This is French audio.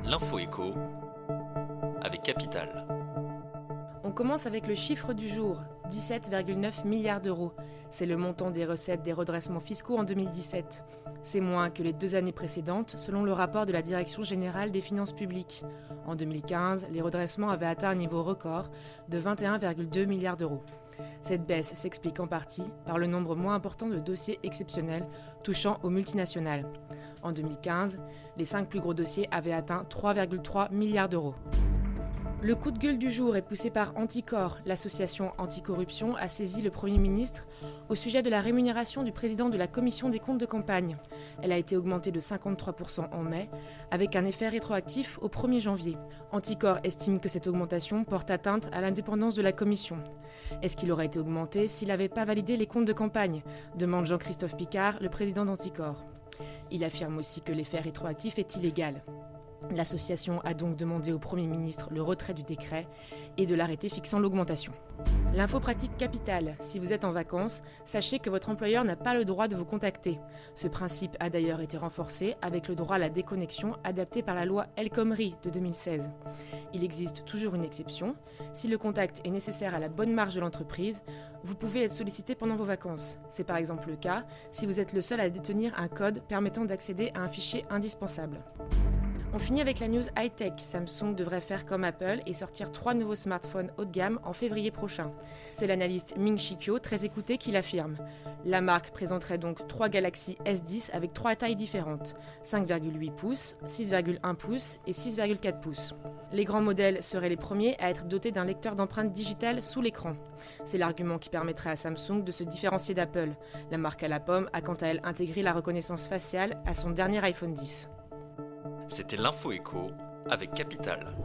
L'info écho avec Capital. On commence avec le chiffre du jour, 17,9 milliards d'euros. C'est le montant des recettes des redressements fiscaux en 2017. C'est moins que les 2 années précédentes, selon le rapport de la Direction générale des finances publiques. En 2015, les redressements avaient atteint un niveau record de 21,2 milliards d'euros. Cette baisse s'explique en partie par le nombre moins important de dossiers exceptionnels touchant aux multinationales. En 2015, les 5 plus gros dossiers avaient atteint 3,3 milliards d'euros. Le coup de gueule du jour est poussé par Anticor. L'association anticorruption a saisi le Premier ministre au sujet de la rémunération du président de la Commission des comptes de campagne. Elle a été augmentée de 53% en mai, avec un effet rétroactif au 1er janvier. Anticor estime que cette augmentation porte atteinte à l'indépendance de la Commission. Est-ce qu'il aurait été augmenté s'il n'avait pas validé les comptes de campagne ? Demande Jean-Christophe Picard, le président d'Anticor. Il affirme aussi que l'effet rétroactif est illégal. L'association a donc demandé au Premier ministre le retrait du décret et de l'arrêté fixant l'augmentation. L'info pratique capitale. Si vous êtes en vacances, sachez que votre employeur n'a pas le droit de vous contacter. Ce principe a d'ailleurs été renforcé avec le droit à la déconnexion adapté par la loi El Khomri de 2016. Il existe toujours une exception. Si le contact est nécessaire à la bonne marche de l'entreprise, vous pouvez être sollicité pendant vos vacances. C'est par exemple le cas si vous êtes le seul à détenir un code permettant d'accéder à un fichier indispensable. On finit avec la news high-tech. Samsung devrait faire comme Apple et sortir 3 nouveaux smartphones haut de gamme en février prochain. C'est l'analyste Ming-Chi Kuo, très écouté, qui l'affirme. La marque présenterait donc 3 Galaxy S10 avec 3 tailles différentes, 5,8 pouces, 6,1 pouces et 6,4 pouces. Les grands modèles seraient les premiers à être dotés d'un lecteur d'empreintes digitales sous l'écran. C'est l'argument qui permettrait à Samsung de se différencier d'Apple. La marque à la pomme a quant à elle intégré la reconnaissance faciale à son dernier iPhone X. C'était l'info écho avec Capital.